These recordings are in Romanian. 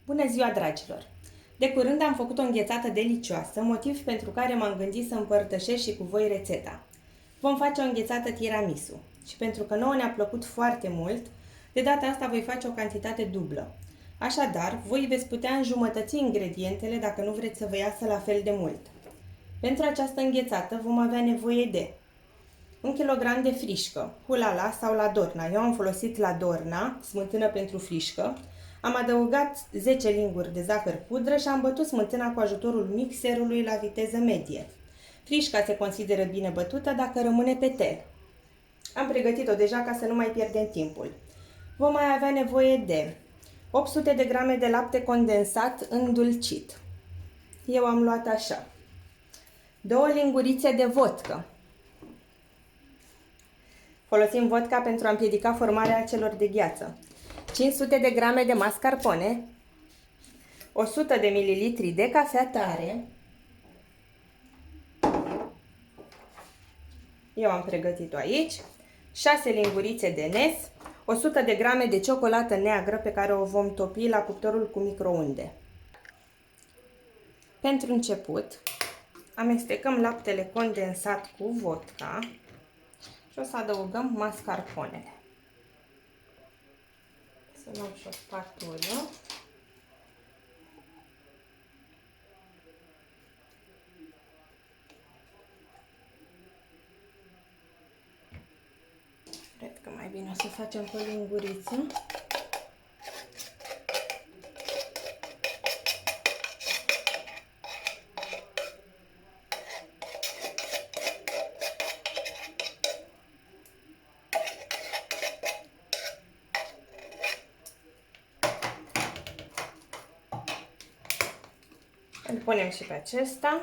Bună ziua, dragilor! De curând am făcut o înghețată delicioasă, motiv pentru care m-am gândit să împărtășesc și cu voi rețeta. Vom face o înghețată tiramisu și pentru că nouă ne-a plăcut foarte mult, de data asta voi face o cantitate dublă. Așadar, voi veți putea înjumătăți ingredientele dacă nu vreți să vă iasă la fel de mult. Pentru această înghețată vom avea nevoie de 1 kg de frișcă, hulala sau la dorna. Eu am folosit la dorna, smântână pentru frișcă. Am adăugat 10 linguri de zahăr pudră și am bătut smântâna cu ajutorul mixerului la viteză medie. Frișca se consideră bine bătută dacă rămâne pe tel. Am pregătit-o deja ca să nu mai pierdem timpul. Vom mai avea nevoie de 800 de grame de lapte condensat îndulcit. Eu am luat așa. 2 lingurițe de vodcă. Folosim vodka pentru a împiedica formarea acelor de gheață. 500 de grame de mascarpone, 100 de ml de cafea tare. Eu am pregătit-o aici. 6 lingurițe de nes, 100 de grame de ciocolată neagră pe care o vom topi la cuptorul cu microunde. Pentru început, amestecăm laptele condensat cu vodka și o să adăugăm mascarponele. Să luăm și o spatulă. Cred că mai bine o să facem cu o linguriță. Îl punem și pe acesta.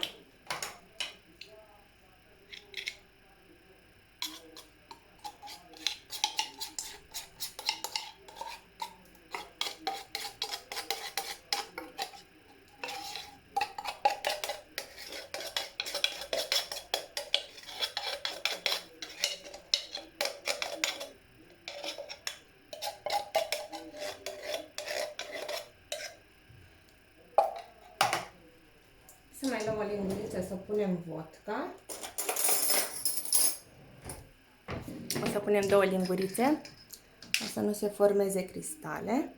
Să mai luăm o linguriță să punem vodka. O să punem 2 lingurițe, o să nu se formeze cristale.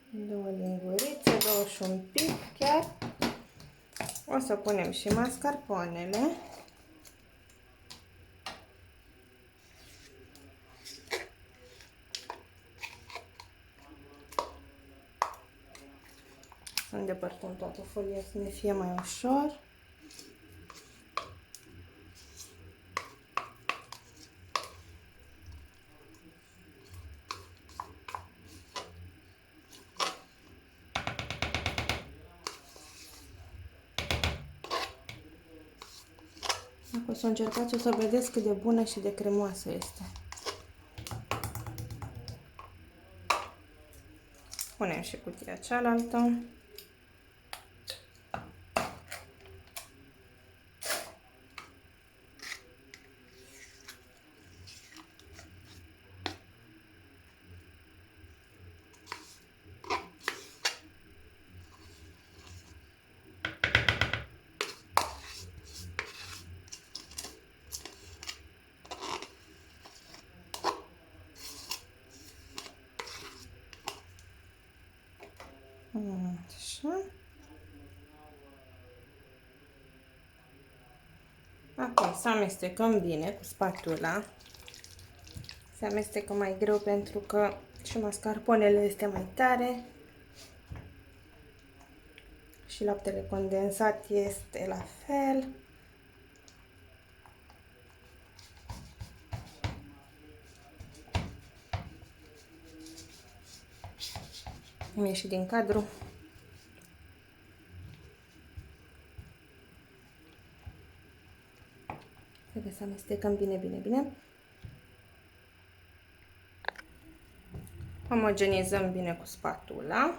Două lingurițe, 2 și un pic chiar. O să punem și mascarponele. Îndepărtăm toată folia să ne fie mai ușor. Dacă o să încercați, o să vedeți cât de bună și de cremoasă este. Punem și cutia cealaltă. Așa. Acum să amestecăm bine cu spatula. Se amestecă mai greu pentru că și mascarponele este mai tare. Și laptele condensat este la fel. Îmi ieși din cadru. Trebuie să amestecăm bine, bine, bine. Omogenizăm bine cu spatula.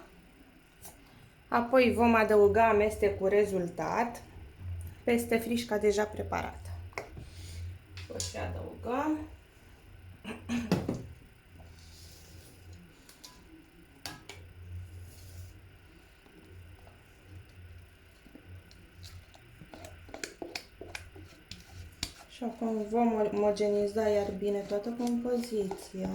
Apoi vom adăuga amestecul rezultat peste frișca deja preparată. O și adăugăm. Și acum vom omogeniza iar bine toată compoziția.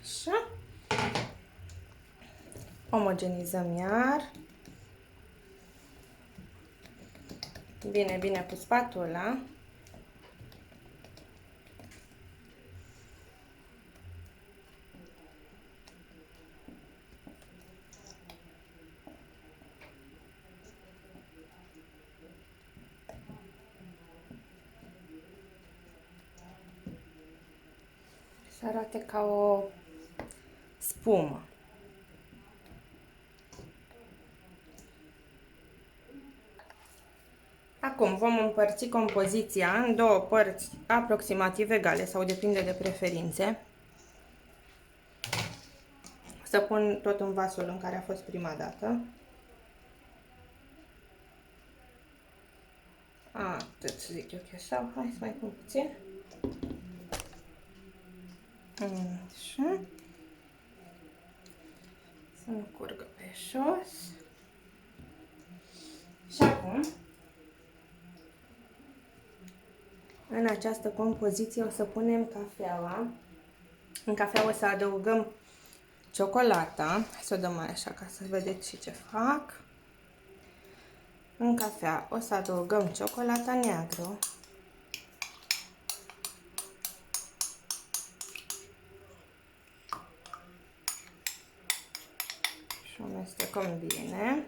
Așa. Omogenizăm iar. Bine, bine cu spatula. Să arate ca o spumă. Acum vom împărți compoziția în două părți aproximativ egale sau depinde de preferințe. Să pun tot în vasul în care a fost prima dată. Atât zic eu că sau. Hai să mai pun puțin. Așa. Să nu curgă pe jos. Și acum, în această compoziție o să punem cafeaua. În cafea o să adăugăm ciocolata. Să o dăm mai așa ca să vedeți și ce fac. În cafea o să adăugăm ciocolata neagră. Și o amestecăm bine.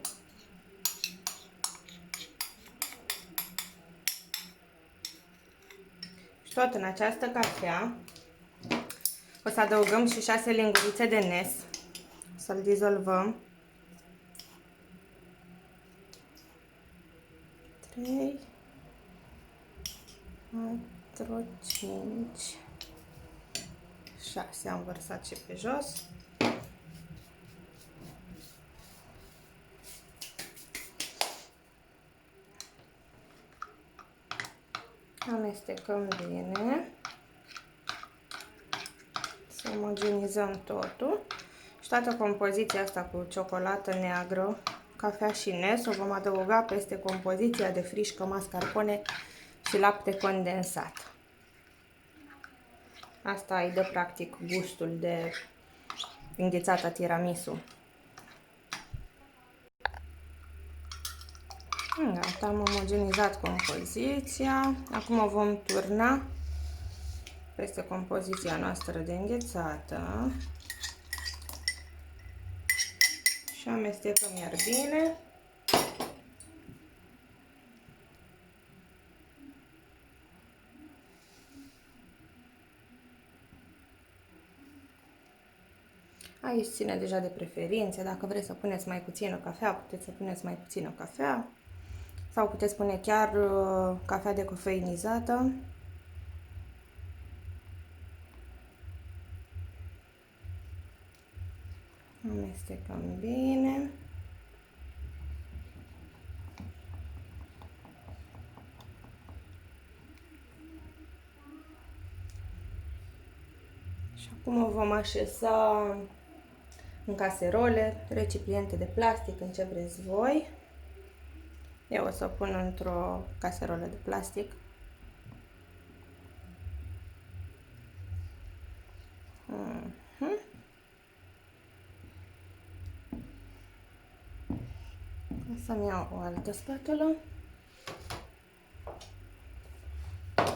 Și tot în această cafea o să adăugăm și 6 lingurițe de nes. Să-l dizolvăm. 3, 4, 5, 6. Am vărsat și pe jos. Amestecăm bine. Să omogenizăm totul. Și toată compoziția asta cu ciocolată neagră, cafea și nes o vom adăuga peste compoziția de frișcă, mascarpone și lapte condensat. Asta îi dă practic gustul de înghețată tiramisu. Gata, am omogenizat compoziția. Acum o vom turna peste compoziția noastră de înghețată. Și amestecăm iar bine. Aici ține deja de preferințe. Dacă vreți să puneți mai puțină cafea, puteți să puneți mai puțină cafea. Sau puteți pune chiar cafea decofeinizată. Amestecăm bine. Și acum o vom așeza în caserole, recipiente de plastic, în ce vreți voi. Eu o să o pun într-o caserolă de plastic. Să-mi iau o altă spatulă.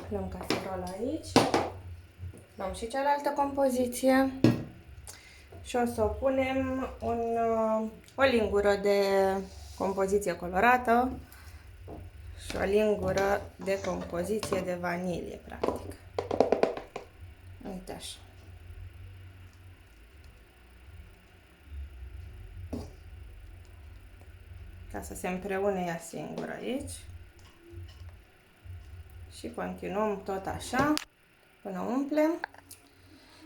Luăm caserola aici. Luăm și cealaltă compoziție. Și o să o punem în o lingură de compoziție colorată și o lingură de compoziție de vanilie, practic. Uite așa. Ca să se împreune ea singură aici. Și continuăm tot așa până umplem.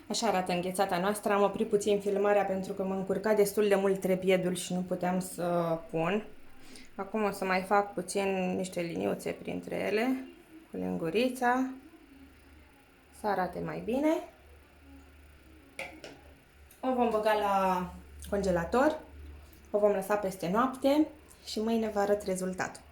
Așa arată înghețata noastră. Am oprit puțin filmarea pentru că mă încurca destul de mult trepiedul și nu puteam să pun. Acum o să mai fac puțin niște liniuțe printre ele, cu lingurița, să arate mai bine. O vom băga la congelator, o vom lăsa peste noapte și mâine vă arăt rezultatul.